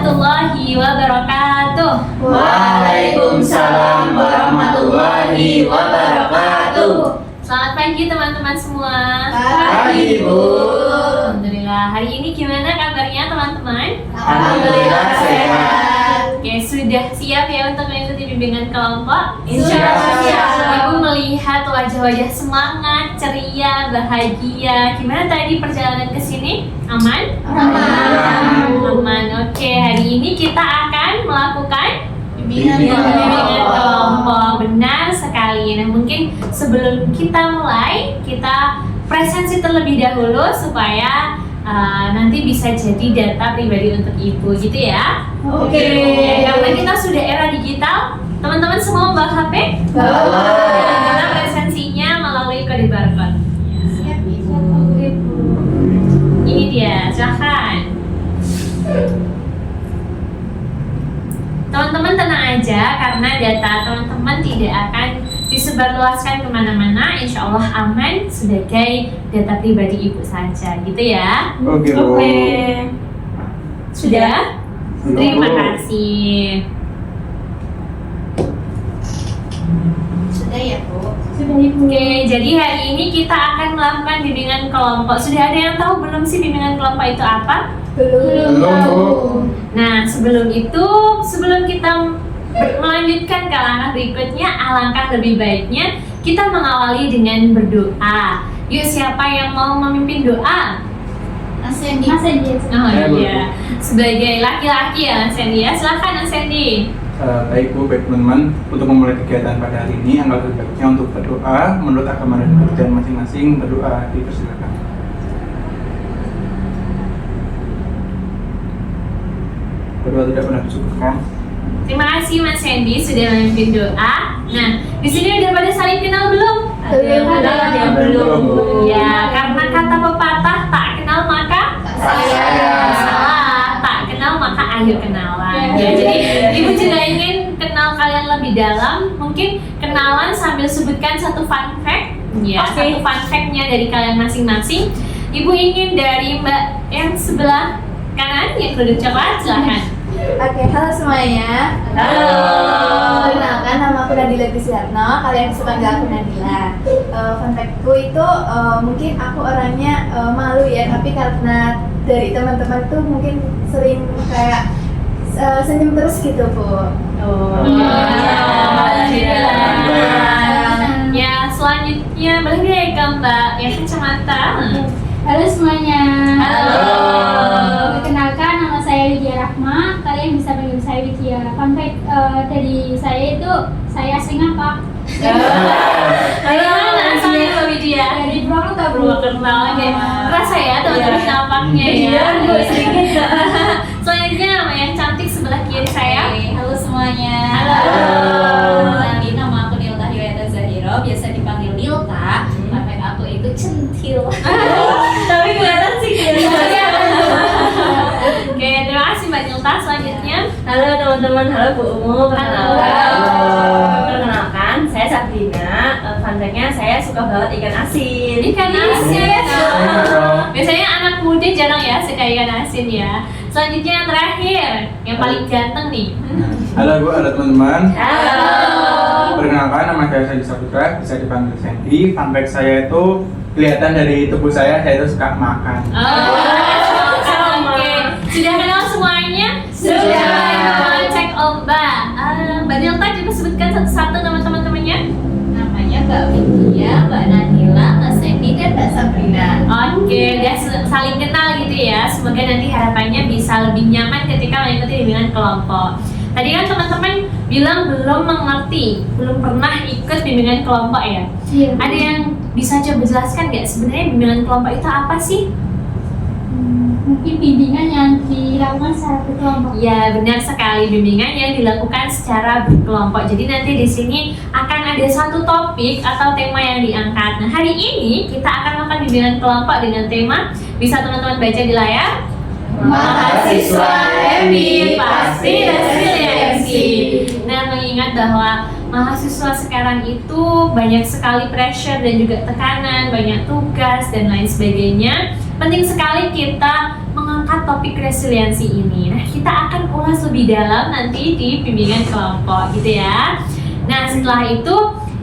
warahmatullahi wabarakatuh. Waalaikumsalam warahmatullahi wabarakatuh. Selamat pagi teman-teman semua. Pagi, Bu. Alhamdulillah. Hari ini gimana kabarnya teman-teman? Alhamdulillah sehat. Oke, sudah siap ya untuk mengikuti bimbingan kelompok? Siap. Ibu melihat wajah-wajah semangat, ceria, bahagia. Gimana tadi perjalanan ke sini? Aman? Aman. Oke, hari ini kita akan melakukan bimbingan kelompok. Benar sekali. Nah, mungkin sebelum kita mulai, kita presensi terlebih dahulu supaya nanti bisa jadi data pribadi untuk ibu, gitu ya. Oke. Karena kita sudah era digital, teman-teman semua bawa HP? Bawa. Kita presensinya melalui kode barcode. Siap, Bu. Ini dia, silahkan. Teman-teman tenang aja, karena data teman-teman tidak akan disebarluaskan kemana-mana. Insya Allah aman sebagai data pribadi ibu saja, gitu ya. Oke, Bu. Sudah? Terima kasih. Sudah ya, Bu? Oke, jadi hari ini kita akan melakukan bimbingan kelompok. Sudah ada yang tahu belum sih bimbingan kelompok itu apa? Belum tahu. Nah, sebelum kita melanjutkan ke langkah berikutnya, alangkah lebih baiknya kita mengawali dengan berdoa. Yuk, siapa yang mau memimpin doa? Mas Sandy. Oh iya, sebagai laki-laki ya Mas Sandy ya, silakan Mas Sandy. Baik Bu, baik teman-teman, untuk memulai kegiatan pada hari ini, anggap baiknya untuk berdoa menurut agama dan kepercayaan masing-masing. Berdoa, dipersilakan. Berdoa tidak pernah disebutkan. Terima kasih Mas Sandy sudah memimpin doa. Nah, di sini udah pada saling kenal belum? Ada yang belum. Ya, karena kata pepatah tak kenal maka salah, tak kenal maka ayo kenalan. Ya, jadi ibu juga ingin kenal kalian lebih dalam. Mungkin kenalan sambil sebutkan satu fun fact. Ya, satu fun fact-nya dari kalian masing-masing. Ibu ingin dari Mbak yang sebelah kanan yang kerudung coklat, silahkan. Oke, halo semuanya. Halo. Perkenalkan, nama aku Nadila Gusiarno. Kalian bisa panggil aku Nadila. Fun fact-ku itu mungkin aku orangnya malu ya, tapi karena dari teman-teman tuh mungkin sering kayak senyum terus gitu, Bu. Ya, selanjutnya boleh deh ke Mbak yang kacamata. Halo semuanya. Halo. Perkenalkan, nama saya Widya Rahma. Kalian bisa panggil saya Widya. Fun fact dari saya itu, saya asli apa? Dari mana asalnya Mbak Widya? Dari Purwakarta, Bu. Purwakarta, oke. Terasa ya teman-teman nampaknya ya. Selanjutnya nama yang cantik sebelah kiri saya. Halo semuanya. Halo. Lagi nama aku Nilta Hilayata Zahiro, biasa dipanggil Nilta. Perfect aku itu centil. Tapi kelihatan sih Oke, terima kasih Mbak Nilta. Selanjutnya, Halo teman-teman, halo Bu Umu, perkenalkan, saya Sabrina. Fun fact-nya, saya suka banget ikan asin. ikan asin. Halo. Biasanya anak muda jarang ya suka ikan asin ya. Selanjutnya yang terakhir, yang paling ganteng nih. Halo Bu, halo teman-teman. Halo. Perkenalkan, nama saya Sandy Saputra, bisa dipanggil Sandy. Fun fact saya itu kelihatan dari tubuh saya itu suka makan. Oke. Sudah kenal semuanya? Sudah. Cek Mbak. Mbak Nilta coba sebutkan satu-satu nama teman-temannya. Namanya Mbak Widya, Mbak Nadila, Mbak Sandy, dan Mbak Sabrina. Oke, udah saling kenal gitu ya. Semoga nanti harapannya bisa lebih nyaman ketika mengikuti bimbingan kelompok. Tadi kan teman-teman bilang belum mengerti, belum pernah ikut bimbingan kelompok ya. Iya. Ada yang bisa coba jelaskan nggak sebenarnya bimbingan kelompok itu apa sih? Mungkin bimbingan yang dilakukan secara berkelompok. Ya, benar sekali, bimbingan yang dilakukan secara berkelompok. Jadi nanti di sini akan ada satu topik atau tema yang diangkat. Nah, hari ini kita akan melakukan bimbingan kelompok dengan tema, bisa teman-teman baca di layar. Mahasiswa MI pasti resiliensi. Nah, mengingat bahwa mahasiswa sekarang itu banyak sekali pressure dan juga tekanan, banyak tugas dan lain sebagainya. Penting sekali kita mengatur mengangkat topik resiliensi ini. Nah, kita akan ulas lebih dalam nanti di bimbingan kelompok gitu ya. Nah, setelah itu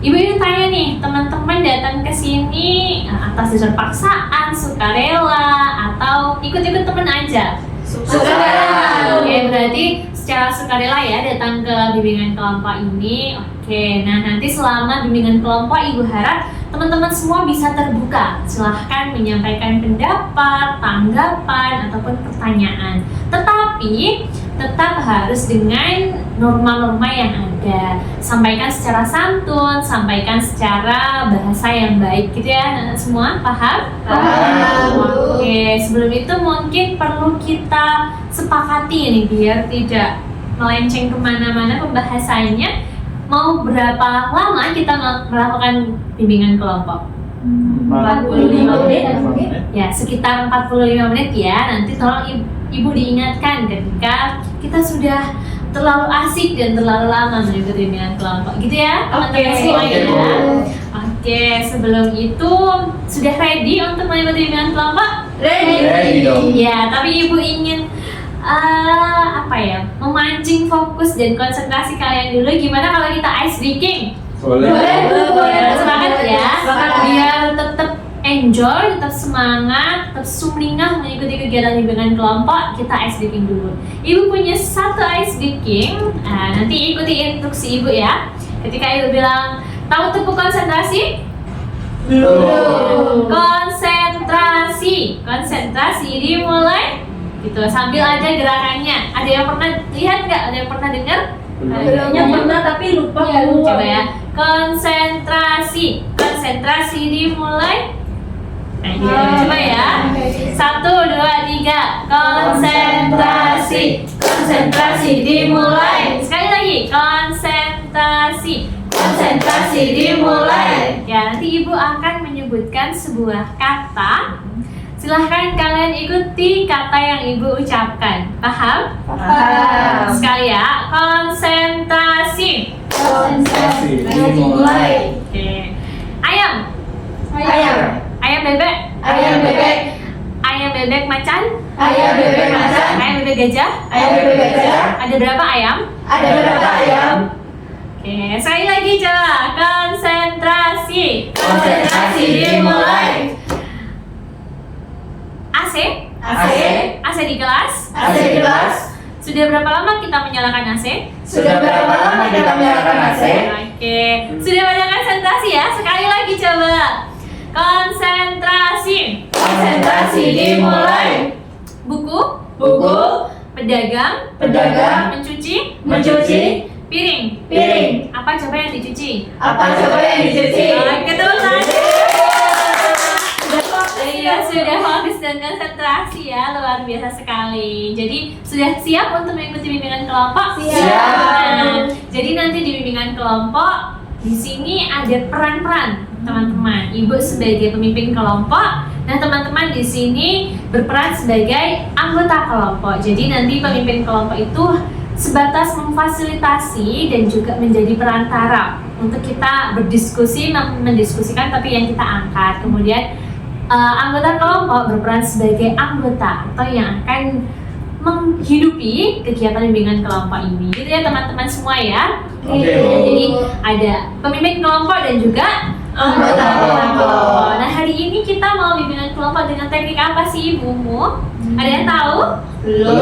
Ibu ingin tanya nih, teman-teman datang ke sini atas dasar paksaan, sukarela, atau ikut-ikut teman aja? Sukarela. Oke, berarti secara sukarela ya datang ke bimbingan kelompok ini. Oke, nah nanti selama bimbingan kelompok Ibu harap teman-teman semua bisa terbuka. Silahkan menyampaikan pendapat, tanggapan, ataupun pertanyaan. Tetapi tetap harus dengan norma-norma yang ada. Sampaikan secara santun, sampaikan secara bahasa yang baik gitu ya. Nah, semua paham? Paham. Oke, sebelum itu mungkin perlu kita sepakati nih biar tidak melenceng kemana-mana pembahasannya. Mau berapa lama kita melakukan bimbingan kelompok? 45 menit. Ya, sekitar 45 menit ya. Nanti tolong Ibu diingatkan ketika kita sudah terlalu asik dan terlalu lama mengikuti bimbingan kelompok gitu ya, teman-teman semua ya. Oke, sebelum itu sudah ready untuk mengikuti bimbingan kelompok? Ready dong. Ya, tapi Ibu ingin memancing fokus dan konsentrasi kalian dulu. Gimana kalau kita ice breaking? Boleh. Semangat ya. Semangat. Biar tetap enjoy, tetap semangat, tetap sumringah mengikuti kegiatan bimbingan kelompok. Kita ice breaking dulu. Ibu punya satu ice breaking. Nanti ikuti instruksi Ibu ya. Ketika Ibu bilang tahu tepuk konsentrasi? Konsentrasi dimulai. Gitu, sambil ada gerakannya. Ada yang pernah lihat nggak? Ada yang pernah dengar? Yang pernah tapi lupa. Coba ya. Konsentrasi dimulai. Nah, gitu. Coba ya. 1, 2, 3. Konsentrasi dimulai. Sekali lagi. Konsentrasi dimulai. Ya, nanti Ibu akan menyebutkan sebuah kata. Silahkan kalian ikuti kata yang Ibu ucapkan. Paham? Paham. Sekali ya. Konsentrasi Dimulai. Oke. Ayam Ayam. bebek. Ayam bebek macan. Ayam bebek gajah. Ada berapa ayam? Oke, sekali lagi coba. Konsentrasi dimulai. AC di kelas. Sudah berapa lama kita menyalakan AC? Oke, sudah banyak konsentrasi ya. Sekali lagi coba. Konsentrasi dimulai. Buku. Pedagang. Mencuci. Piring. Apa coba yang dicuci? Oke, tepuk tangan. Iya, sudah fokus dan konsentrasi ya, luar biasa sekali. Jadi sudah siap untuk mengikuti bimbingan kelompok? Siap. Jadi nanti di bimbingan kelompok di sini ada peran-peran teman-teman. Ibu sebagai pemimpin kelompok, nah teman-teman di sini berperan sebagai anggota kelompok. Jadi nanti pemimpin kelompok itu sebatas memfasilitasi dan juga menjadi perantara untuk kita berdiskusi, mendiskusikan tapi yang kita angkat. Kemudian anggota kelompok berperan sebagai anggota atau yang akan menghidupi kegiatan bimbingan kelompok ini. Gitu ya teman-teman semua ya. Oke. Jadi ada pemimpin kelompok dan juga anggota kelompok. Nah, hari ini kita mau bimbingan kelompok dengan teknik apa sih Ibumu? Ada yang tahu? Ya,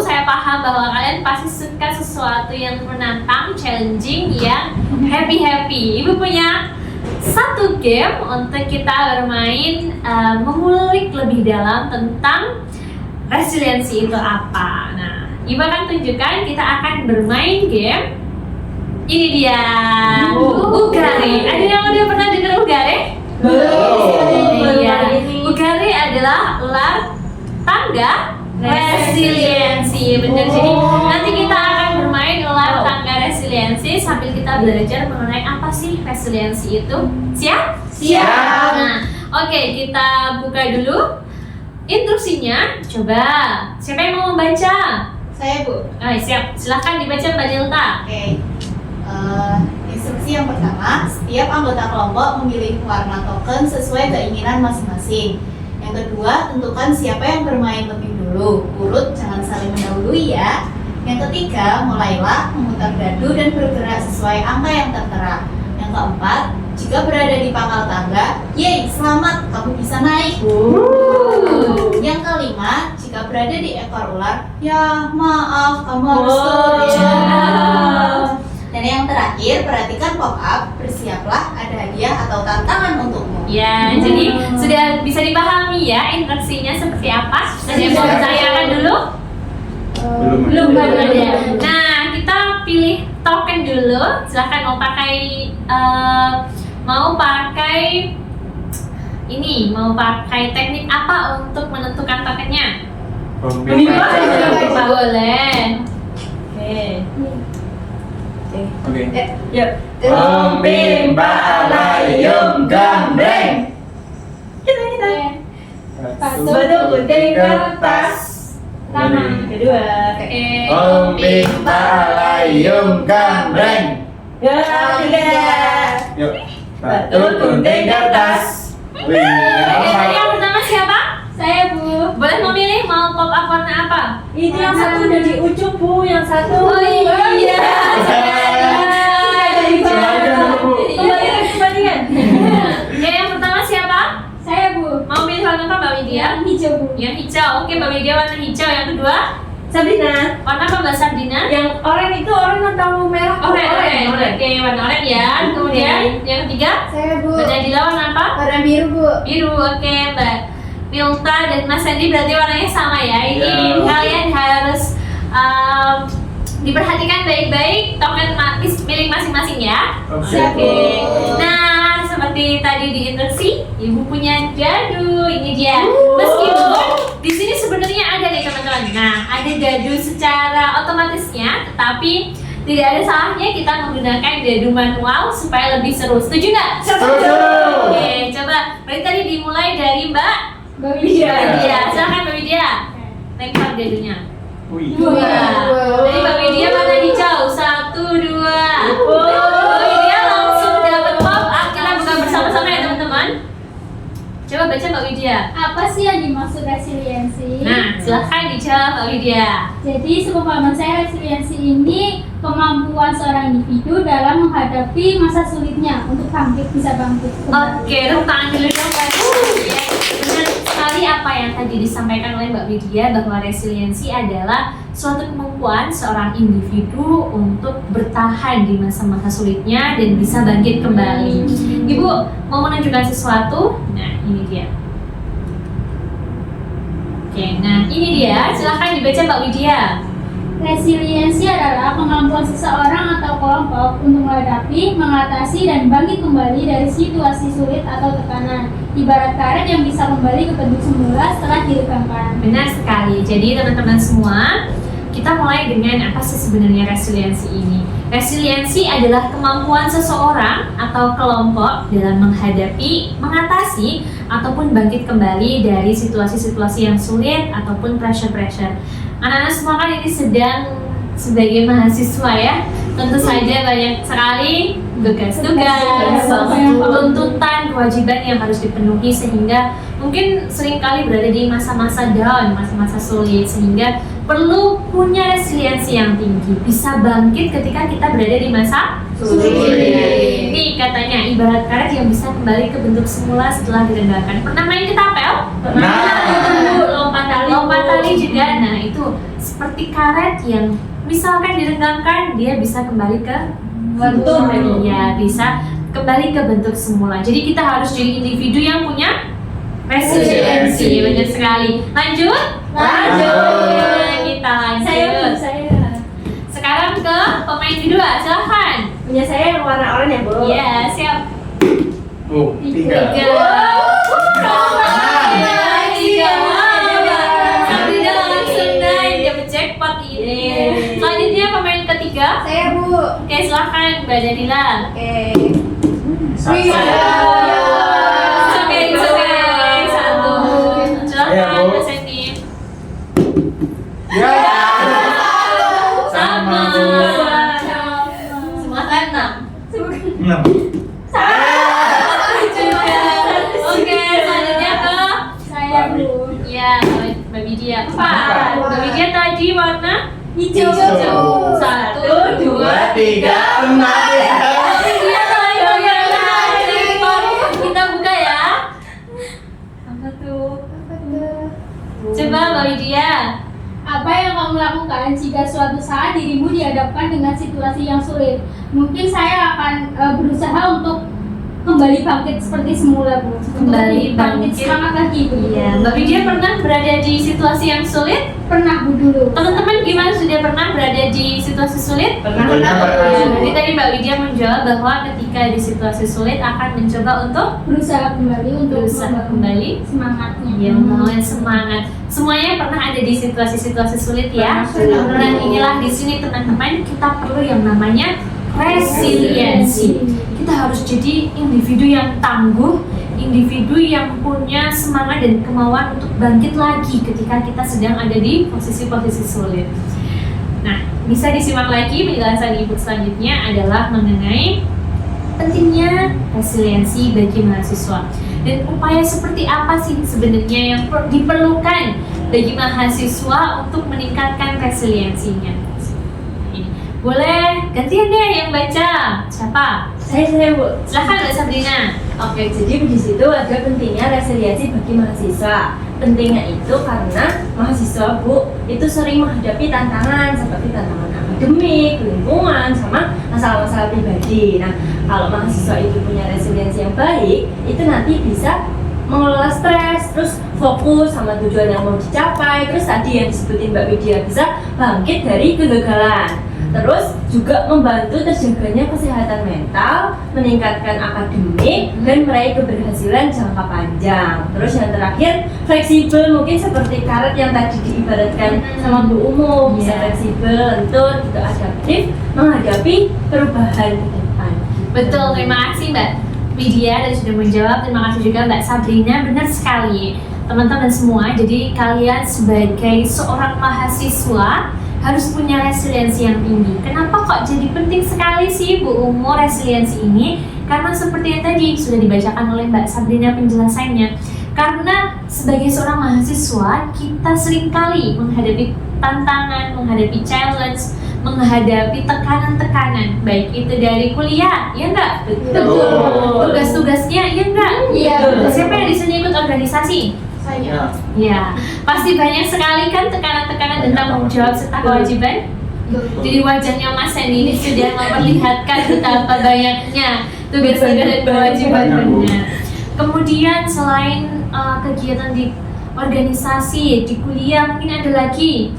saya paham bahwa kalian pasti suka sesuatu yang menantang, challenging, yang happy. Ibu punya satu game untuk kita bermain, mengulik lebih dalam tentang resiliensi itu apa. Nah, Ibu akan tunjukkan, kita akan bermain game. Ini dia, Ugare. Ada yang udah pernah dengar Ugare? Iya. Ugare adalah ular tangga resiliensi. Bener. Jadi nanti kita akan bermain ular tangga resiliensi sambil kita belajar mengenai apa sih resiliensi itu. Siap? Nah, oke, kita buka dulu instruksinya. Coba, siapa yang mau membaca? Saya, Bu. Siap, silahkan dibaca Mbak Nilta. Oke. Instruksi yang pertama, setiap anggota kelompok memilih warna token sesuai keinginan masing-masing. Yang kedua, tentukan siapa yang bermain lebih dulu. Urut, jangan saling mendahului ya. Yang ketiga, mulailah memutar dadu dan bergerak sesuai angka yang tertera. Yang keempat, jika berada di pangkal tangga, yeay, selamat, kamu bisa naik. Yang kelima, jika berada di ekor ular, ya maaf, kamu harus turun ya. Dan yang terakhir, perhatikan pop-up, bersiaplah ada hadiah atau tantangan untukmu. Ya, jadi sudah bisa dipahami ya interaksinya seperti apa. Ada yang mau ditanyakan dulu? Belum Belum ada. Nah, kita pilih token dulu. Silahkan mau pakai ini, mau pakai teknik apa untuk menentukan tokennya? Boleh. Oke. Yuk. Ompim balayum gambreng. Kita. Batu, Batu, gunting, kertas. Lama. Kedua. Oke. Ompim balayum gambreng. Ketiga. Yuk. Batu gunting kertas. Wih, Oke, yang pertama siapa? Saya Bu. Boleh memilih mau pop up warna apa? Itu yang satu udah di ujung Bu, yang satu. Oh iya. Kembalikan. Ya, yang pertama siapa? Saya Bu. Mau pilih warna apa Mbak Widya? Yang hijau Bu. Yang hijau. Oke, Mbak Widya warna hijau. Yang kedua, Sabrina. warna apa Mbak Sabrina? Yang oranye itu oranye atau merah? Oranye. Oke, warna oranye ya. Kemudian yang ketiga, Saya Bu. Mbak Nadila warna apa? Warna biru Bu. Biru. Oke, Mbak Milta dan Mas Sandy berarti warnanya sama ya. Ini Ya. kalian harus diperhatikan baik-baik token milik masing-masing ya. Oke. Nah, seperti tadi di instruksi, Ibu punya dadu. Ini dia. Meskipun di sini sebenarnya ada nih teman-teman. Nah, ada dadu secara otomatisnya, tetapi tidak ada salahnya kita menggunakan dadu manual supaya lebih seru. Setuju nggak? Setuju. Oke, coba. Berarti tadi dimulai dari Mbak Mbak Widya. Widya. Silakan Mbak Widya. Lempar dadunya. Wih. Dua. Jadi Mbak Widya warna hijau. 1, 2. Mbak Widya langsung dapat pop up. Kita buka bersama-sama ya teman-teman. Coba baca Mbak Widya. Apa sih yang dimaksud resiliensi? Nah, silahkan dijawab Mbak Widya. Jadi sepemahaman saya resiliensi ini kemampuan seorang individu dalam menghadapi masa sulitnya untuk bisa bangkit. Oke, tepuk tangan dulu dong Mbak. Ya, benar sekali apa yang tadi disampaikan oleh Mbak Widya bahwa resiliensi adalah suatu kemampuan seorang individu untuk bertahan di masa-masa sulitnya dan bisa bangkit kembali. Ibu mau menunjukkan sesuatu? Nah, ini dia. Oke, nah ini dia. Silahkan dibaca Mbak Widya. Resiliensi adalah kemampuan seseorang atau kelompok untuk menghadapi, mengatasi, dan bangkit kembali dari situasi sulit atau tekanan. Ibarat karet yang bisa kembali ke bentuk semula setelah diregangkan. Benar sekali. Jadi teman-teman semua, kita mulai dengan apa sih sebenarnya resiliensi ini? Resiliensi adalah kemampuan seseorang atau kelompok dalam menghadapi, mengatasi, ataupun bangkit kembali dari situasi-situasi yang sulit ataupun pressure-pressure. Anak-anak semua kan ini sedang sebagai mahasiswa ya, tentu saja banyak sekali tugas-tugas, tuntutan, kewajiban yang harus dipenuhi sehingga mungkin seringkali berada di masa-masa down, masa-masa sulit sehingga perlu punya resiliensi yang tinggi, bisa bangkit ketika kita berada di masa sulit. Nih katanya ibarat karet yang bisa kembali ke bentuk semula setelah direndahkan. Pernah main ketapel? Lompat tali juga. Nah itu seperti karet yang misalkan direnggangkan, dia bisa kembali ke bentuk, ya bisa kembali ke bentuk semula. Jadi kita harus jadi individu yang punya resiliensi. Benar sekali. Lanjut. Kita lanjut. Saya. Sekarang ke pemain kedua, silahkan. Punya saya yang warna oranye Bu. Iya, siap. Oh, 3. Sabrina langsung naik, dapat jackpot ini. Selanjutnya pemain ketiga. Saya Bu. Oke, silahkan Mbak Danila. Oke. Oke, satu. Silahkan Mbak Sandy. Ya. Sama. Semua saya 6. 6. Oke, selanjutnya ke Saya 4. Mbak Widya tadi warna Hijau. Hijau. 1, 2, 3. Kita buka ya. Apa tuh? Coba Mbak Widya. Apa yang kamu lakukan jika suatu saat dirimu dihadapkan dengan situasi yang sulit? Mungkin saya akan berusaha untuk kembali bangkit seperti semula, Bu. Kembali bangkit. Semangat lagi, Bu. Iya, Mbak Widya pernah berada di situasi yang sulit? Pernah, Bu, dulu. Teman-teman gimana, sudah pernah berada di situasi sulit? Pernah. Ya, jadi tadi Mbak Widya menjawab bahwa ketika di situasi sulit akan mencoba untuk Berusaha kembali untuk berusaha membangun kembali. semangatnya. Ya, membangun semangat. Semuanya pernah ada di situasi-situasi sulit ya. Pernah. Dan inilah di sini teman-teman kita perlu yang namanya resiliensi. Kita harus jadi individu yang tangguh, individu yang punya semangat dan kemauan untuk bangkit lagi ketika kita sedang ada di posisi-posisi sulit. Nah, bisa disimak lagi penjelasan Ibu selanjutnya adalah mengenai pentingnya resiliensi bagi mahasiswa. Dan upaya seperti apa sih sebenarnya yang diperlukan bagi mahasiswa untuk meningkatkan resiliensinya? Boleh gantian deh yang baca. Siapa? Saya Bu. Silahkan Mbak Sabrina. Oke, jadi di situ ada pentingnya resiliensi bagi mahasiswa. Pentingnya itu karena mahasiswa Bu itu sering menghadapi tantangan seperti tantangan akademik, lingkungan, sama masalah-masalah pribadi. Nah, kalau mahasiswa itu punya resiliensi yang baik, itu nanti bisa mengelola stres, terus fokus sama tujuan yang mau dicapai. Terus tadi yang disebutin Mbak Widya, bisa bangkit dari kegagalan. Terus juga membantu terjaganya kesehatan mental, meningkatkan akademik, dan meraih keberhasilan jangka panjang. Terus yang terakhir, fleksibel, mungkin seperti karet yang tadi diibaratkan sama Bu Umu, bisa fleksibel, lentur, gitu, adaptif, menghadapi perubahan ke depan. Betul, terima kasih Mbak Widya dan sudah menjawab. Terima kasih juga Mbak Sabrina, benar sekali teman-teman semua. Jadi kalian sebagai seorang mahasiswa harus punya resiliensi yang tinggi. Kenapa kok jadi penting sekali sih Bu Umu resiliensi ini? Karena seperti yang tadi sudah dibacakan oleh Mbak Sabrina penjelasannya. Karena sebagai seorang mahasiswa, kita seringkali menghadapi tantangan, menghadapi challenge, menghadapi tekanan-tekanan, baik itu dari kuliah, ya enggak? Betul. Tugas-tugasnya, ya enggak? Iya. Siapa yang di sini ikut organisasi? Saya. Ya, pasti banyak sekali kan tekanan-tekanan dan tanggung jawab serta kewajiban. Jadi wajahnya Mas Sandy ini sudah memperlihatkan betapa banyaknya tugas-tugas dan kewajibannya. Kemudian selain kegiatan di organisasi, di kuliah mungkin ada lagi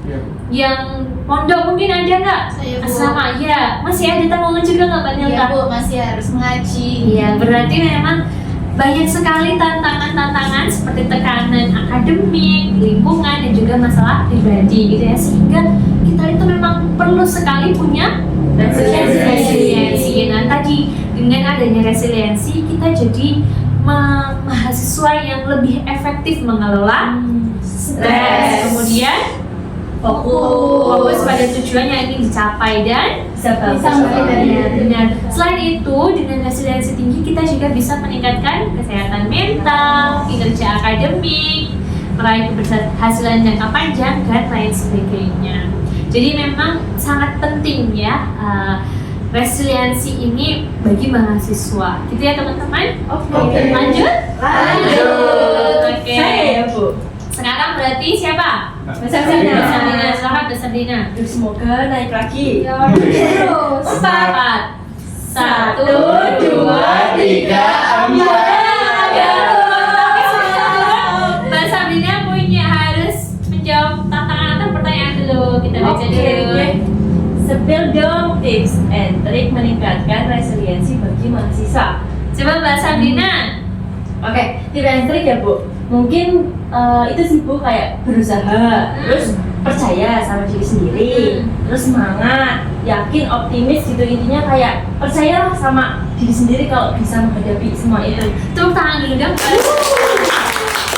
yang pondok, mungkin ada nggak? Saya, Bu. Sama ya, masih ada tanggungan juga nggak Mbak Nilta? Iya Bu, masih harus mengaji. Iya, berarti memang banyak sekali tantangan-tantangan seperti tekanan akademik, lingkungan, dan juga masalah pribadi gitu ya, sehingga kita itu memang perlu sekali punya resiliensi. Nah, tadi dengan adanya resiliensi kita jadi mahasiswa yang lebih efektif mengelola stres, kemudian fokus pada tujuan yang ingin dicapai dan Bisa benar. Selain itu, dengan resiliensi tinggi kita juga bisa meningkatkan kesehatan mental, kinerja akademik, meraih keberhasilan jangka panjang dan lain sebagainya. Jadi memang sangat penting ya resiliensi ini bagi mahasiswa. Gitu ya teman-teman. Oke. Lanjut. Oke. Saya ya Bu. Sekarang berarti siapa? Mbak Sabrina. Mbak Sabrina, silahkan Mbak Sabrina. Aduh, semoga naik lagi. Terus. 4, 1, 2, 3, 4. Mbak Sabrina punya harus menjawab tantangan atau pertanyaan dulu. Kita baca Oke, dulu. oke. Spill dong tips and trik meningkatkan resiliensi bagi mahasiswa. Coba Mbak Sabrina. Oke, tips and trik ya Bu. Mungkin itu sih Bu, kayak berusaha, terus percaya sama diri sendiri, terus semangat, yakin, optimis gitu. Intinya kayak percayalah sama diri sendiri kalau bisa menghadapi semua itu. Tepuk tangan dulu dong.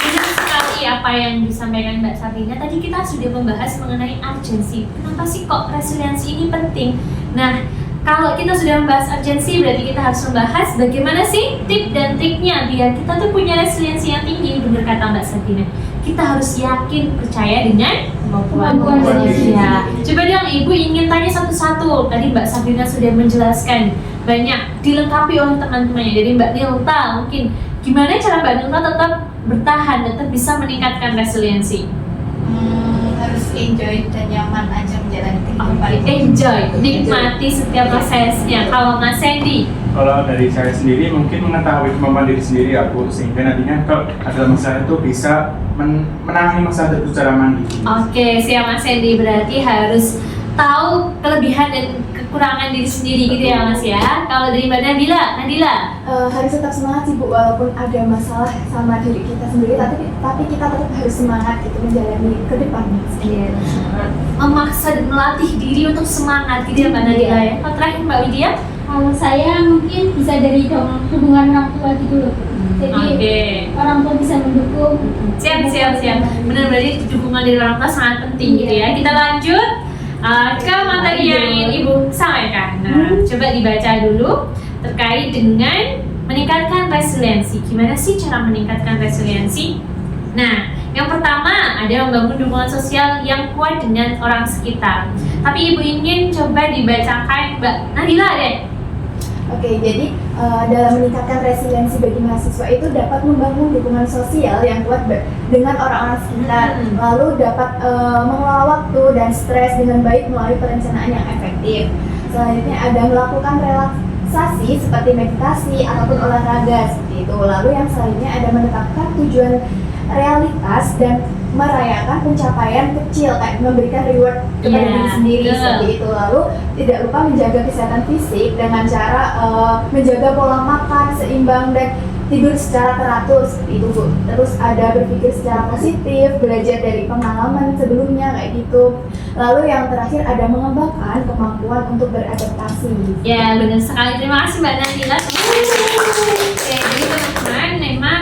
Benar sekali apa yang disampaikan Mbak Sabrina. Tadi kita sudah membahas mengenai urgensi. Kenapa sih kok resiliensi ini penting? Nah, kalau kita sudah membahas urgensi, berarti kita harus membahas bagaimana sih tip dan triknya biar kita tuh punya resiliensi yang tinggi. Benar kata Mbak Sabrina. kita harus yakin percaya dengan Kemampuan diri. ya. Coba dong Ibu ingin tanya satu-satu. Tadi Mbak Sabrina sudah menjelaskan banyak, dilengkapi oleh teman-temannya dari Mbak Nilta. Mungkin gimana cara Mbak Nilta tetap bertahan, tetap bisa meningkatkan resiliensi? Harus enjoy dan nyaman aja menjalani kehidupan. Enjoy, nikmati setiap prosesnya. Kalau Mas Sandy, Kalau dari saya sendiri mungkin mengetahui kemampuan diri sendiri aku, sehingga nantinya kalau ada masalah itu bisa menangani masalah itu secara mandiri. oke, siap Mas Sandy, berarti harus tahu kelebihan dan kekurangan diri sendiri gitu ya Mas ya. Kalau dari Mbak Nadila, Harus tetap semangat sih Bu, walaupun ada masalah sama diri kita sendiri, tapi kita tetap harus semangat gitu menjalani ke depannya. memaksa dan melatih diri untuk semangat gitu ya Mbak Nadila ya. Kalau terakhir Mbak Widya? Kalau saya mungkin bisa dari hubungan orang tua gitu loh. Jadi Oke. orang tua bisa mendukung. Siap. Benar, berarti dukungan dari orang tua sangat penting gitu ya. Kita lanjut ke materi yang ingin Ibu sampaikan. Nah, coba dibaca dulu terkait dengan meningkatkan resiliensi. Gimana sih cara meningkatkan resiliensi? Nah, yang pertama ada membangun dukungan sosial yang kuat dengan orang sekitar. Tapi Ibu ingin coba dibacakan Mbak Nadila deh. Oke, jadi dalam meningkatkan resiliensi bagi mahasiswa itu dapat membangun dukungan sosial yang kuat dengan orang-orang sekitar, lalu dapat mengelola waktu dan stres dengan baik melalui perencanaan yang efektif. Selanjutnya ada melakukan relaksasi seperti meditasi ataupun olahraga seperti itu. Lalu yang selanjutnya ada menetapkan tujuan realitas dan merayakan pencapaian kecil, kayak memberikan reward kepada Iya, diri sendiri betul. seperti itu. Lalu tidak lupa menjaga kesehatan fisik dengan cara menjaga pola makan seimbang dan tidur secara teratur seperti itu Bu. Terus ada berpikir secara positif, belajar dari pengalaman sebelumnya kayak gitu. Lalu yang terakhir ada mengembangkan kemampuan untuk beradaptasi. Ya, benar sekali. Terima kasih Mbak Nadila. Oke, jadi teman-teman memang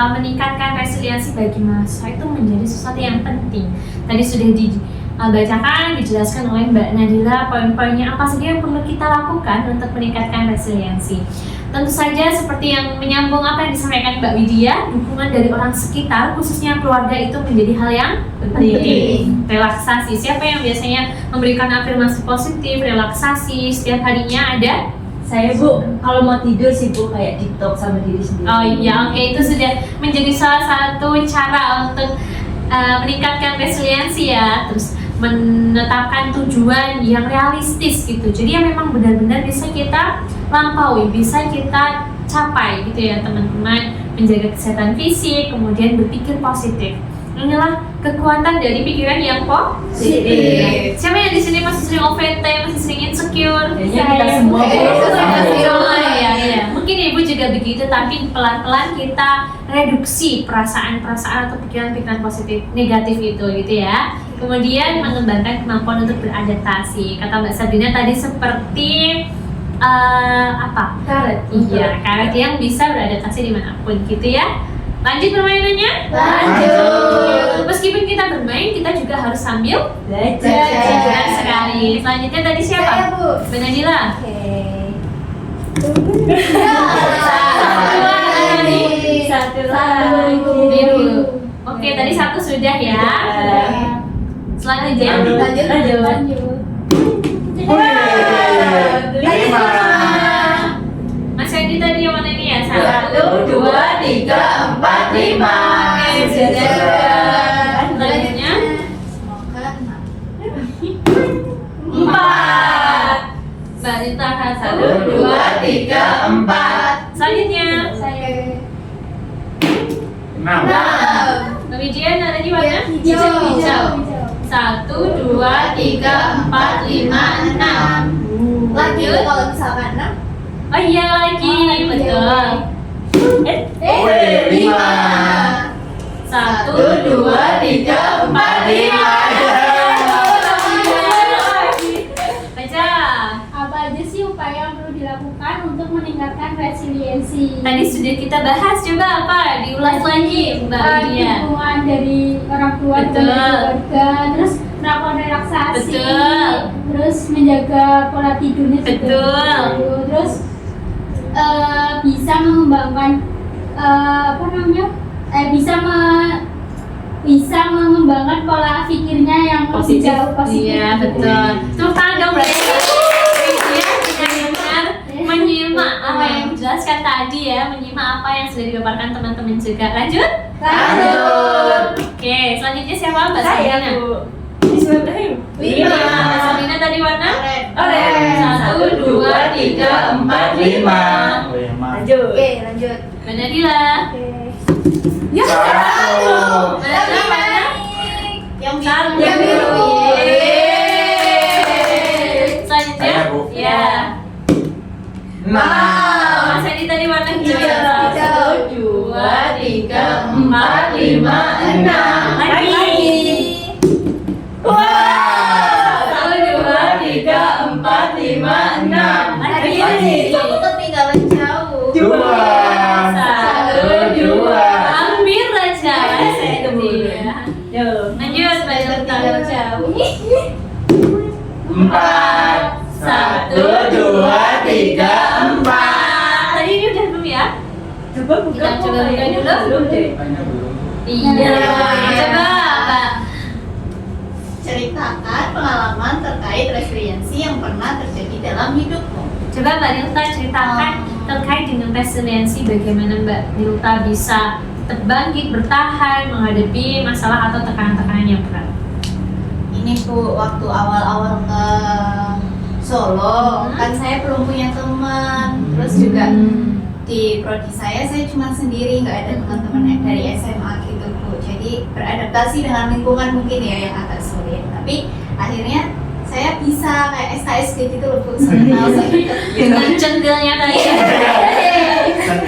meningkatkan resiliensi bagi mahasiswa itu menjadi sesuatu yang penting. Tadi sudah dibacakan, dijelaskan oleh Mbak Nadila poin-poinnya apa saja yang perlu kita lakukan untuk meningkatkan resiliensi. Tentu saja seperti yang menyambung apa yang disampaikan Mbak Widya, dukungan dari orang sekitar, khususnya keluarga itu menjadi hal yang penting. Relaksasi, siapa yang biasanya memberikan afirmasi positif, relaksasi setiap harinya ada? Saya Bu, kalau mau tidur sih Bu kayak deep talk sama diri sendiri. Oh iya, oke, itu sudah menjadi salah satu cara untuk meningkatkan resiliensi ya. Terus menetapkan tujuan yang realistis gitu. Jadi yang memang benar-benar bisa kita lampaui, bisa kita capai gitu ya teman-teman. Menjaga kesehatan fisik, kemudian berpikir positif. Inilah kekuatan dari pikiran yang positif. Siapa yang di sini masih sering OVT, masih sering insecure? Kayaknya kita semua Ya. Mungkin Ibu juga begitu, tapi pelan-pelan kita reduksi perasaan-perasaan atau pikiran-pikiran positif negatif itu gitu ya. Kemudian mengembangkan kemampuan untuk beradaptasi. Kata Mbak Sabrina tadi seperti apa? Karet. Iya, karet yang bisa beradaptasi dimanapun gitu ya. Lanjut permainannya? Lanjut. Meskipun kita bermain, kita juga harus sambil belajar. belajar sekali. Selanjutnya tadi siapa? Saya Bu. Mbak Nadila. Satu lagi. Biru. Oke, tadi satu sudah ya. Selanjutnya. Lanjut. Lima. Mas Edi tadi yang mana nih ya? 1, 2, 3, 4, 5. Oke, sudah. Selanjutnya. Semoga 4. Mbak Rita 1, 2, 3, 4. Selanjutnya. Saya 6. Mbak Wijian ada di mana? Hijau. 1, 2, 3, 4, 5, 6. Lanjut kalau misalkan 6. Oh iya lagi, betul. 5. 1, 2, 3, 4, 5. Baca. apa aja sih upaya yang perlu dilakukan untuk meningkatkan resiliensi? Tadi sudah kita bahas, coba apa? Diulas lagi, Mbak Widya. Dukungan dari orang tua, Betul. dari keluarga, terus melakukan relaksasi, Betul. terus menjaga pola tidurnya juga. Betul. Terus bisa mengembangkan bisa bisa mengembangkan pola pikirnya yang lebih jauh positif. Iya, betul. Tepuk tangan dong berarti. Dia benar-benar menyimak apa yang dijelaskan tadi ya, menyimak apa yang sudah dipaparkan teman-teman juga. Lanjut? Oke, selanjutnya siapa? Mbak Saya, Sabrina. Bu. Bismillahirrahmanirrahim. 5. Mbak Sabrina tadi warna? Orange. 1, 2, 3, 4, 5. Lanjut. Oke, lanjut. Mbak Nadila. Oke. Satu. Mbak Nadila warna? Yang Satu. biru. Yang biru. Selanjutnya? Saya, Bu. Ya. Nah. Mas Edi tadi warna hijau. Hijau. 1, 2, 3, 4, 5, 6. Lagi. Satu, dua, tiga, empat, lima, enam. Lagi. Kamu ketinggalan jauh. Dua. Satu, dua. Hampir aja. Saya tunggu dulu. Yo. Lanjut, Mbak Ketinggalan Yelta. jauh. 4. 1, 2, 3, 4. Tadi ini udah belum ya? Coba buka. Kita coba buka dulu. Belum deh. Kayaknya belum. Iya. Coba, Mbak. Ceritakan pengalaman terkait resiliensi yang pernah terjadi dalam hidupmu. Coba Mbak Nilta ceritakan terkait dengan resiliensi, bagaimana Mbak Nilta bisa tetap bangkit, bertahan, menghadapi masalah atau tekanan-tekanan yang berat. Ini Bu, waktu awal-awal ke Solo, kan saya belum punya teman. Terus juga di prodi saya cuma sendiri, nggak ada teman-teman dari SMA gitu Bu. Jadi beradaptasi dengan lingkungan mungkin ya yang agak sulit. Tapi akhirnya saya bisa kayak SKSD gitu loh Bu, kenal Dengan cenggelnya tadi.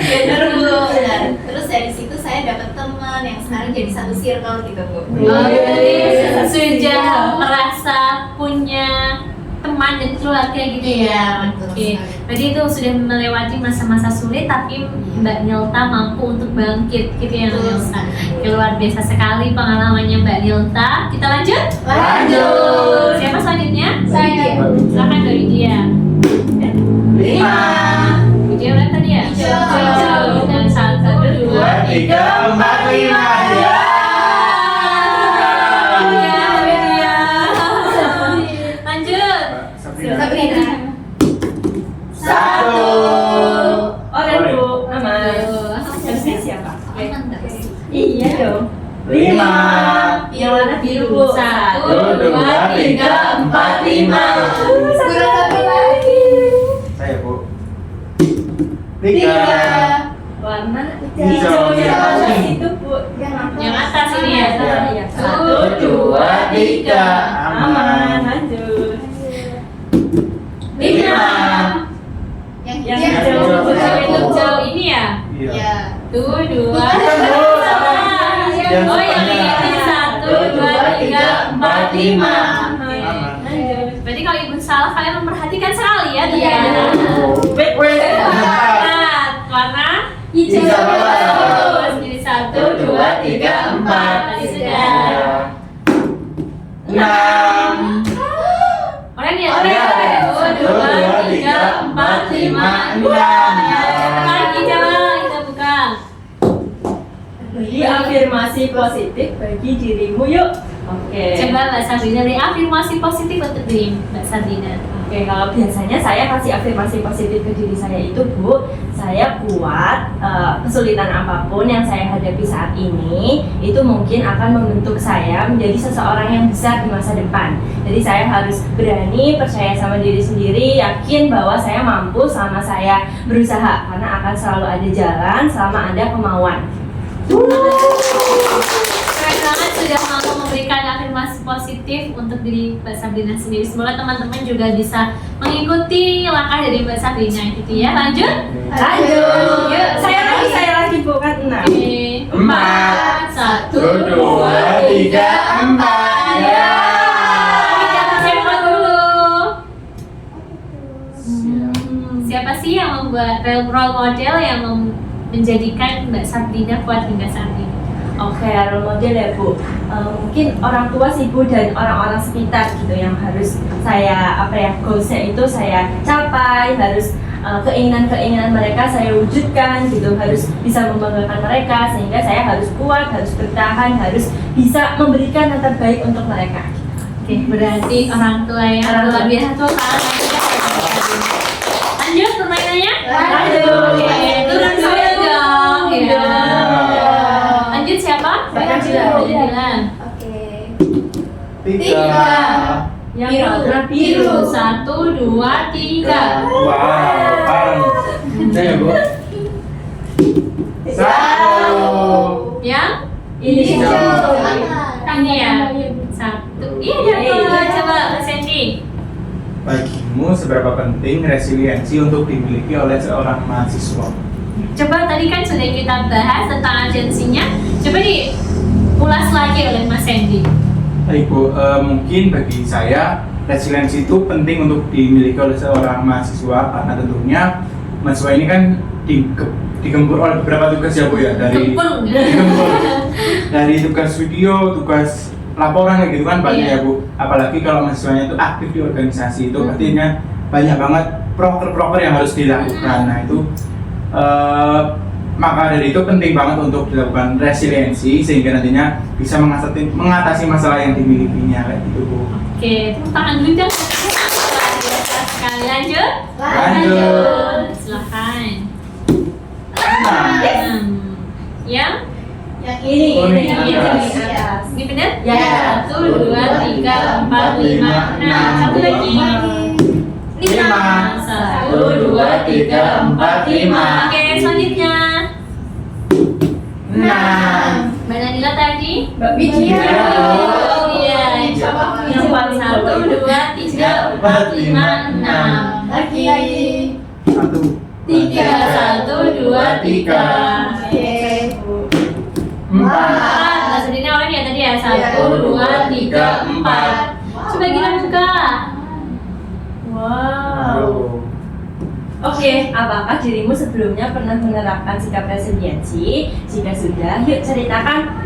bener Bu. Dan terus dari situ saya dapat teman yang sekarang jadi satu circle gitu Bu. Oh, jadi sudah merasa punya teman dan keluarga gitu ya. Iya, betul Oke. sekali. Berarti itu sudah melewati masa-masa sulit, tapi Mbak Nilta mampu untuk bangkit gitu ya. Betul Nilta. sekali. Oke, luar biasa sekali pengalamannya Mbak Nilta. Kita lanjut? Lanjut. Siapa selanjutnya? Saya. Silakan dari dia. 5. Dia udah tadi ya? Hijau. Dan 1, 2, 3, 4, 5. Ya. Lanjut. Sabrina. Sabrina. 1. Orange, Bu. Aman. Harusnya siapa? Aman nggak sih? Iya dong. 5. Yang warna biru, Bu. 1, 2, 3, 4, 5. Kurang satu lagi. Saya, Bu. 3. 3. Warna Hijau. yang atas itu, Bu. Yang atas ini ya? Iya. 1, 2, 3. Aman. Lanjut. 5. Yang Yang hijau. hijau. Hijau ini ya? Iya. Ya. 2, 2. Yang Oh, yang setengah. ini 1, 2, 3, 4, 5. Aman. Lanjut. Berarti kalau ibu salah, kalian memperhatikan sekali ya? Iya. Wait, wait. Empat. Warna? Hijau. Terus jadi 1, 2, 3, 4. Tadi sudah. 6. Orang ya? Iya. 1, 2, 3, 4, 5, 6. Lagi coba kita buka. Beri afirmasi positif bagi dirimu yuk. Oke. Coba Mbak Sabrina beri afirmasi positif untuk diri Mbak Sabrina. Oke, kalau biasanya saya kasih afirmasi positif ke diri saya itu, Bu, saya kuat, kesulitan apapun yang saya hadapi saat ini, itu mungkin akan membentuk saya menjadi seseorang yang besar di masa depan. Jadi saya harus berani, percaya sama diri sendiri, yakin bahwa saya mampu selama saya berusaha, karena akan selalu ada jalan selama ada kemauan. Keren banget sudah mampu memberikan afirmasi positif untuk diri Mbak Sabrina sendiri. Semoga teman-teman juga bisa mengikuti langkah dari Mbak Sabrina gitu ya. Lanjut. Lanjut. Yuk, saya lagi bukan 6. Oke. 4. 1, 2, 3, 4. Ya. Siapa dulu? Siapa sih yang membuat role model yang menjadikan Mbak Sabrina kuat hingga saat ini? Oke, role model ya Bu. Mungkin orang tua sih Bu dan orang-orang sekitar gitu yang harus saya goalsnya itu saya capai, harus keinginan-keinginan mereka saya wujudkan gitu, harus bisa membanggakan mereka, sehingga saya harus kuat, harus bertahan, harus bisa memberikan yang terbaik untuk mereka. Oke, berarti orang tua yang luar biasa tuh lanjut permainannya? Lanjut. Oke, turun dulu dong ya. Lanjut siapa? Mbak Najila. Oke. 3. Yang Biru. warna biru. 1, 2, 3. Wow, bareng. Saya Bu. 1. Yang Ini Hijau. ini ya. 1. Iya dapat. Coba Mas Sandy. Bagimu seberapa penting resiliensi untuk dimiliki oleh seorang mahasiswa? Coba tadi kan sudah kita bahas tentang agensinya. Coba diulas lagi oleh Mas Sandy. Baik Bu, mungkin bagi saya resiliensi itu penting untuk dimiliki oleh seorang mahasiswa karena tentunya mahasiswa ini kan digempur oleh beberapa tugas ya Bu ya, dari Gempur. digempur dari tugas video, tugas laporan kayak gitu kan banyak Iya. ya Bu. Apalagi kalau mahasiswanya itu aktif di organisasi itu artinya banyak banget proker-proker yang harus dilakukan. Nah itu maka dari itu penting banget untuk dilakukan resiliensi sehingga nantinya bisa mengatasi masalah yang dimilikinya kayak gitu Bu. Oke, tepuk tangan dulu dong. Luar biasa sekali. Lanjut. Lanjut. Silahkan. Nah, Yang Yang ini. Oh, ini Ini atas. atas. ini benar? Ya. 1, 2, 3, 4, 5, 6. Satu lagi. 5. 1, 2, 3, 4, 5. Oke, selanjutnya. 6. Mbak Nadila tadi. Mbak Widya. Iya. Yang 1, 2, 3, 4, 5, 6. Lagi. 1. 3, 1, 2, 3. Oke. 4. Nah, sebenarnya orang ya tadi ya 1, 2, 3, 4. Coba kita buka. Wow. Oke, apakah dirimu sebelumnya pernah menerapkan sikap resiliensi? Jika sudah, yuk ceritakan.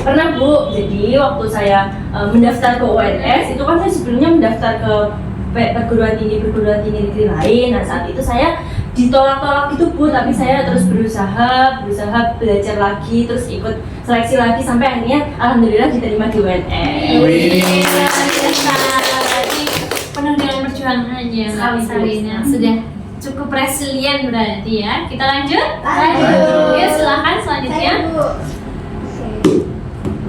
Pernah Bu, jadi waktu saya mendaftar ke UNS, itu kan saya sebelumnya mendaftar ke perguruan tinggi negeri lain. Nah saat itu saya ditolak-tolak gitu Bu, tapi saya terus berusaha belajar lagi, terus ikut seleksi lagi sampai akhirnya alhamdulillah diterima di UNS. Wih. Berarti penuh dengan perjuangannya Mbak Salina. Sudah cukup resilient berarti ya. Kita lanjut. Lanjut. Ya silakan selanjutnya.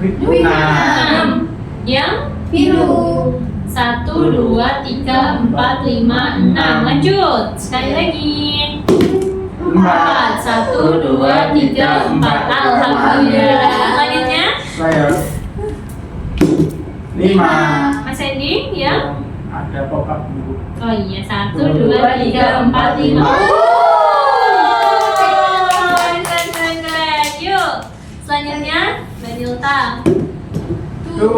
Oke. 6. Yang Biru. 1, 2, 3, 4, 5, 6. Lanjut. Sekali lagi. 4, 1, 2, 3, 4. Alhamdulillah. Selanjutnya Saya 5. Mas Hendy ya. Ada pop up Bu. Oh iya, 1, 2, 3, 4, 5. Keren. Yuk, selanjutnya Mbak Nilta. 2. Ini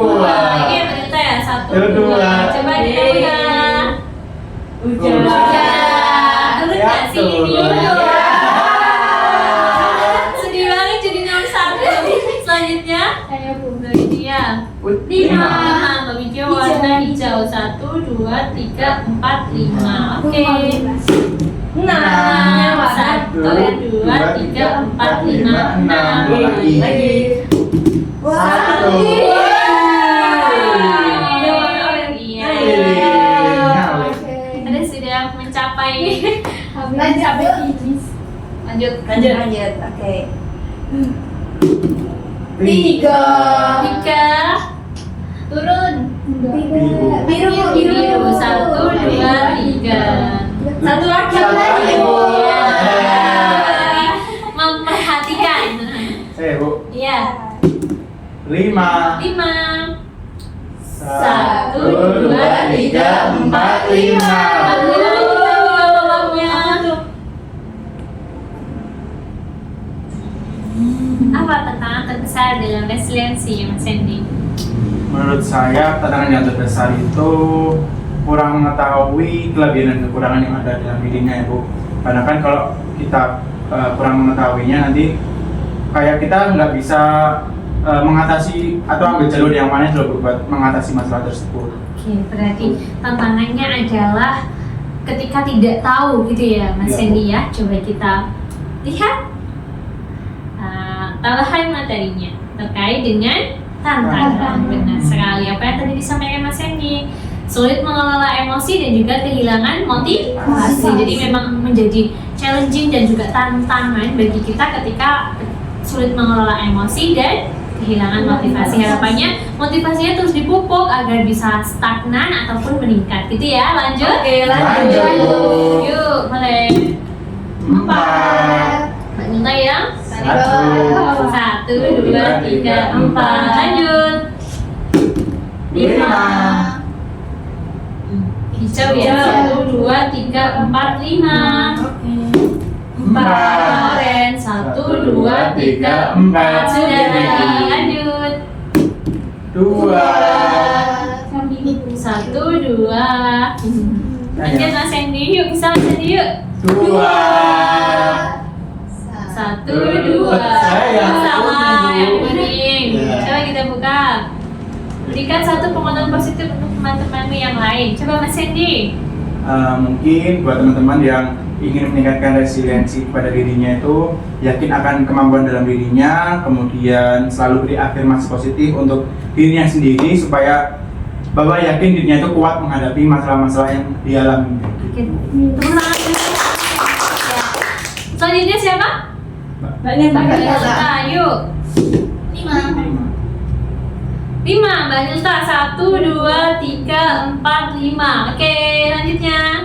Mbak Nilta ya, 1, 2. Coba kita buka. Udah. Turun Ya, gak sih ini? turun. Sedih banget jadi nomor 1. Selanjutnya Saya Bu. Mbak Widya. 5. Mbak Widya warna hijau. 1, 2, 3, 4, 5. Oke. Nah, 1, 2, 3, 4, 5, 6. lagi. 1. Iya. Oke. Anda sudah mencapai. Habis sampai finish. Lanjut. Lanjut. Oke. 3. 3. Turun. Biru. Biru. 1, 2, 3. Satu lagi. Satu lagi, Bu. Iya. Memperhatikan. Saya Bu. Iya. 5. 5. 1, 2, 3, 4, 5. Alhamdulillah kita buka babaknya. Apa tantangan terbesar dalam resiliensi Mas Sandy? Menurut saya tantangan yang terbesar itu kurang mengetahui kelebihan dan kekurangan yang ada dalam dirinya ya Bu. Karena kan kalau kita kurang mengetahuinya nanti kayak kita nggak bisa mengatasi atau ambil jalur yang mana dulu buat mengatasi masalah tersebut. Oke, berarti tantangannya adalah ketika tidak tahu gitu ya Mas Iya, Sandy ya. Coba kita lihat tambahan materinya terkait dengan tantangan. Benar sekali apa yang tadi disampaikan Mas Sandy. Sulit mengelola emosi dan juga kehilangan motivasi. Jadi memang menjadi challenging dan juga tantangan bagi kita ketika sulit mengelola emosi dan kehilangan motivasi. Harapannya motivasinya terus dipupuk agar bisa stagnan ataupun meningkat. Gitu ya. Lanjut. Oke, lanjut. Yuk, mulai. 4. Mbak Nilta yang 1. 1, 2, 3, 4. Lanjut. 5. Hijau ya. 1, 2, 3, 4, 5. 4. 4. Orange. 1, 2, 3, 4. Sudah lagi. Lanjut. 2. 1, 2. Lanjut Mas Sandy. Yuk, bisa Mas Sandy yuk. 2. 1, 2. Saya Salah yang kuning. Ya. Coba kita buka. Berikan satu penonton positif untuk teman-temanmu yang lain. Coba Mas Sandy. Mungkin buat teman-teman yang ingin meningkatkan resiliensi pada dirinya itu, yakin akan kemampuan dalam dirinya, kemudian selalu beri afirmasi positif untuk dirinya sendiri supaya bahwa yakin dirinya itu kuat menghadapi masalah-masalah yang dialami. Oke. Tepuk tangan dulu. Ya. Selanjutnya siapa? Mbak Nilta. Mbak Nilta. Yuk. 5. 5, Mbak Nilta. 1, 2, 3, 4, 5. Oke, lanjutnya.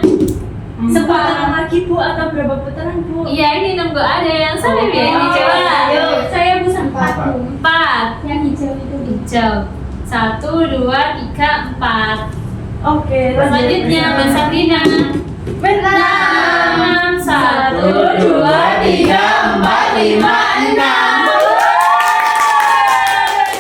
Seputaran lagi Bu atau berapa putaran Bu? Iya, ini nunggu ada yang salah ya. Ini coba. Yuk, saya busan 4. 4. Yang hijau itu. Hijau. 1, 2, 3, 4. Oke, Selanjutnya Mbak Sabrina. 6. 1, 2, 3, 4, 5, 6.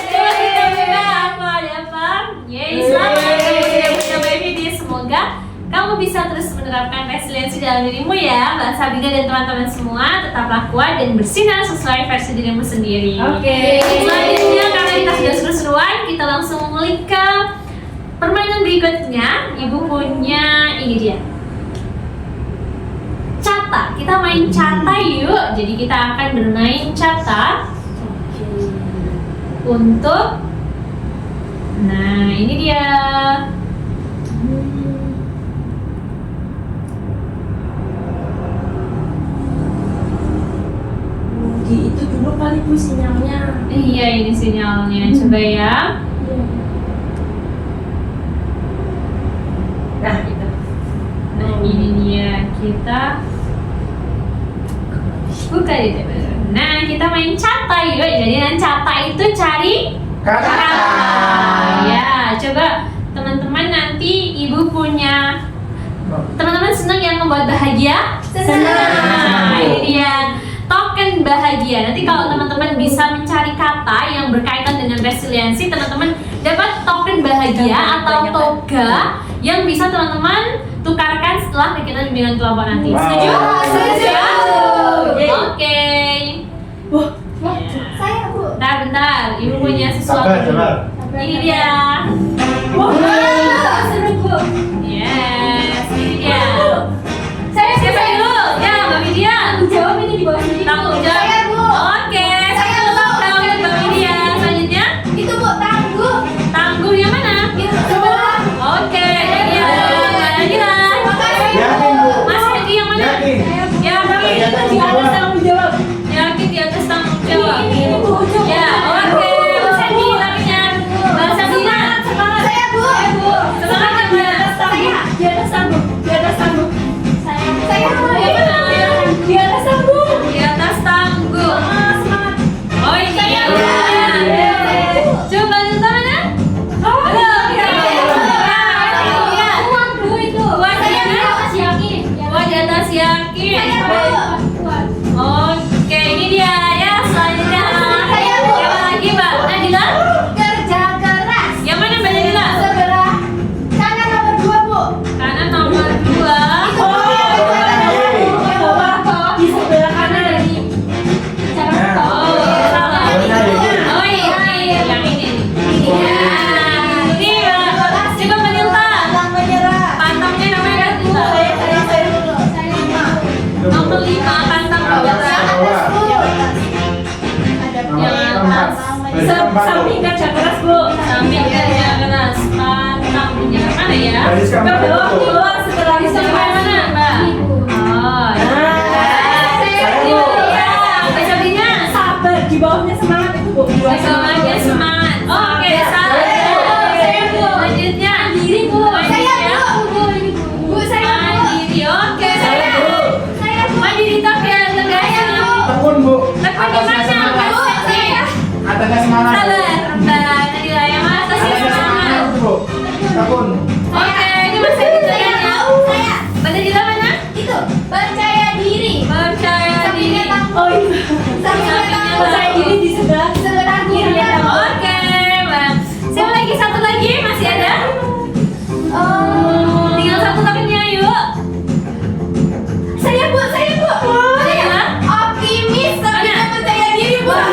Coba kita buka aku ada apa? Yeay, selamat kamu sudah punya baby dia. Semoga kamu bisa terus menerapkan resiliensi dalam dirimu ya Mbak Sabrina dan teman-teman semua. Tetaplah kuat dan bersinar sesuai versi dirimu sendiri. Oke. Selanjutnya karena kita sudah seru-seruan, kita langsung mengulik ke permainan berikutnya. Ibu punya ini dia. Cata. Kita main cata yuk. Jadi kita akan bermain cata untuk. Nah, ini dia. Di itu dulu kali Bu sinyalnya. Iya, ini sinyalnya. Coba ya. Nah, itu. Nah, ini dia. Kita buka di tabel. Nah, kita main cata yuk. Jadi cata itu cari kata. Ya, coba teman-teman nanti ibu punya. Teman-teman senang yang membuat bahagia? Senang. Nah, ini dia token bahagia. Nanti kalau teman-teman bisa mencari kata yang berkaitan dengan resiliensi, teman-teman dapat token bahagia atau toga yang bisa teman-teman tukarkan setelah kegiatan bimbingan kelompok nanti. Wow. Setuju? Setuju. Oke. Saya Bu. Bentar, ibu punya sesuatu. Sabar. Ini dia. Seru Bu. Yes, ini dia. Saya Siapa dulu? Ya, Mbak Widya. tanggung jawab ini di bawah sini. Tanggung jawab. Saya, Bu. Oke, saya ulang tahun Mbak Widya. Selanjutnya, Itu Bu, tangguh. tangguh yang mana? Itu sebelah. Oke, ini ada Mbak Nadira. Yakin Bu? Mas Hedi yang mana? Yakin. Yakin. Di atas tanggung jawab. Yakin di atas tanggung jawab. Ya, oke. Mas Hedi, lainnya. Mbak Sabrina. Samping kerja keras Bu. Samping kerja keras. Pantang menyerah mana ya? Baris Ke keempat bawah Bu. bawah setelah itu Sampai mana Mbak? Oh, Saya Bu. ya. Sampingnya. sabar di bawahnya semangat itu Bu. Semangatnya semangat. Oke, salah. Saya Bu. Selanjutnya. Mandiri Bu. Mandiri ya. Bu, saya Bu. Mandiri. Oke. Saya Bu. Mandiri tapi yang tegas. Tekun Bu. Tekun di mana? Atasnya semangat Bu. Sabar. Mbak Nadila yang atasnya Atasnya semangat. semangat Bu. Tekun. Oke, ini masih ditanya. Mbak Nadila mana? Itu percaya diri. Percaya diri. Oh iya. Saya diri di sebelah kiri ya. Oke, Bang. Siapa lagi? Satu lagi masih ada? Tinggal satu lainnya, yuk. Saya Bu. Nadila. Optimis tapi Mana? percaya diri Bu. Oke.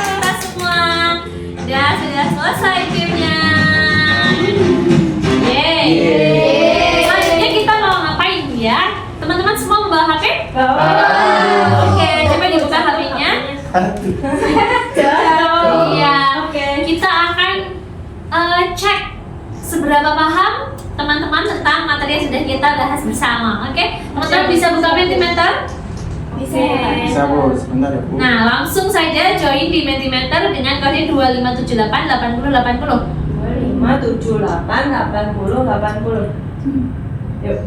Kita semua sudah selesai gamenya. Yeay. Selanjutnya kita mau ngapain ya? Teman-teman semua membawa HP? Oke, coba dibuka HP-nya. Iya. Oke. Kita akan cek seberapa paham teman-teman tentang materi yang sudah kita bahas bersama. Oke, teman-teman bisa buka Mentimeter. Bisa Bu. Sebentar ya Bu. Nah, langsung saja join di Mentimeter dengan kode 2578 8080. 578 80 80. Yuk.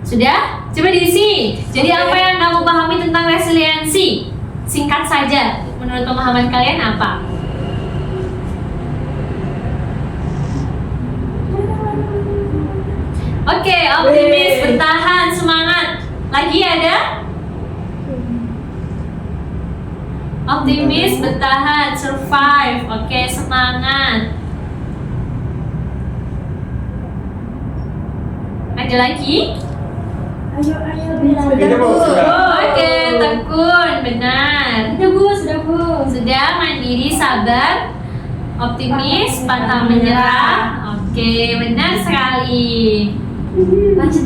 Sudah? Coba diisi. Jadi apa yang kamu pahami tentang resiliensi? Singkat saja. Menurut pemahaman kalian apa? Oke, optimis, bertahan, semangat. Lagi ada? Optimis, bertahan, survive. Oke, semangat. Ada lagi? Ini Bu. Sudah. Oke, tekun, benar. Sudah Bu, sudah Bu. Sudah, mandiri, sabar, optimis, pantang menyerah. Oke, benar sekali. Lanjut.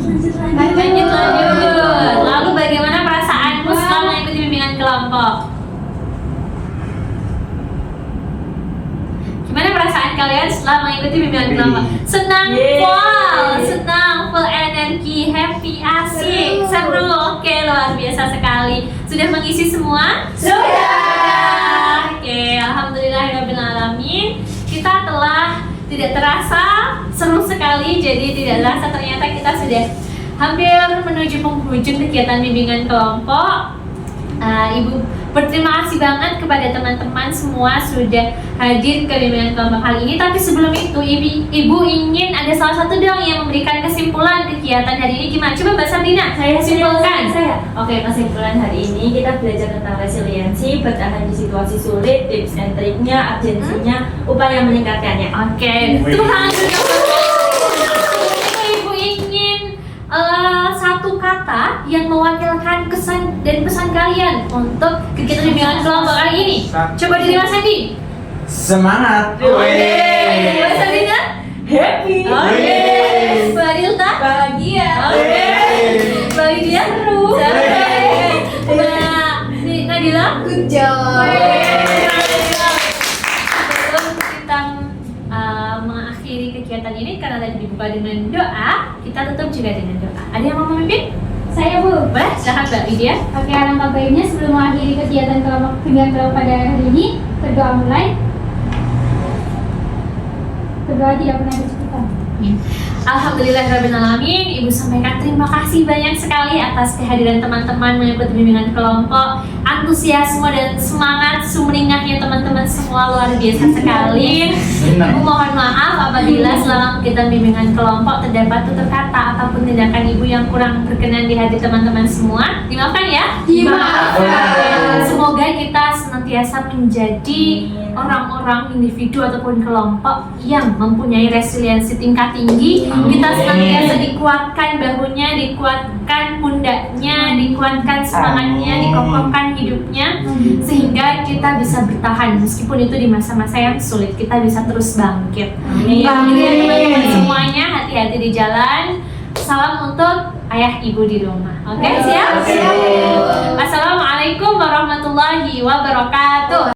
Lalu bagaimana perasaanmu setelah mengikuti bimbingan kelompok? Gimana perasaan kalian setelah mengikuti bimbingan kelompok? Senang, wow, senang, full energi, happy, asik, seru. Oke, luar biasa sekali. Sudah mengisi semua? Sudah. Oke, alhamdulillahirobbilalamin. Kita telah tidak terasa seru sekali. Jadi tidak terasa ternyata kita sudah hampir menuju penghujung kegiatan bimbingan kelompok. Ibu berterima kasih banget kepada teman-teman semua sudah hadir ke bimbingan kelompok kali ini. Tapi sebelum itu, Ibu ingin ada salah satu dong yang memberikan kesimpulan kegiatan hari ini. Gimana? Coba Mbak Sabrina, saya simpulkan. Oke, kesimpulan hari ini kita belajar tentang resiliensi, bertahan di situasi sulit, tips and triknya, urgensinya, upaya meningkatkannya. Oke, tepuk tangan dulu. Ibu ingin satu kata yang mewakilkan kesan dan pesan kalian untuk kegiatan bimbingan kelompok kali ini. Coba dari Mas Andi. Semangat. Mbak Sabrina. Happy. Oke. Mbak Rilta. Bahagia. Oke. Mbak Widya. Seru. Mbak Nadila. Good job. Sebelum kita mengakhiri kegiatan ini, karena tadi dibuka dengan doa, kita tutup juga dengan doa. Ada yang mau memimpin? Saya Bu. Boleh, silahkan Mbak Widya. Oke, alangkah baiknya sebelum mengakhiri kegiatan kelompok bimbingan kelompok pada hari ini, berdoa mulai. Berdoa tidak pernah bercukupan. Alhamdulillahirrahmanirrahim. Ibu sampaikan terima kasih banyak sekali atas kehadiran teman-teman mengikuti bimbingan kelompok. Antusiasme dan semangat sumringahnya teman-teman semua luar biasa sekali. Ibu mohon maaf apabila selama kegiatan bimbingan kelompok terdapat tutur kata ataupun tindakan ibu yang kurang berkenan di hati teman-teman semua. Dimaafkan ya? Dimaafkan. Semoga kita senantiasa menjadi orang-orang, individu ataupun kelompok yang mempunyai resiliensi tingkat tinggi. Kita senantiasa dikuatkan bahunya, dikuatkan pundaknya, dikuatkan semangatnya, dikokohkan hidupnya, sehingga kita bisa bertahan meskipun itu di masa-masa yang sulit. Kita bisa terus bangkit. Teman-teman semuanya, hati-hati di jalan. Salam untuk ayah ibu di rumah. Oke, Oke, siap? siap. Assalamualaikum warahmatullahi wabarakatuh.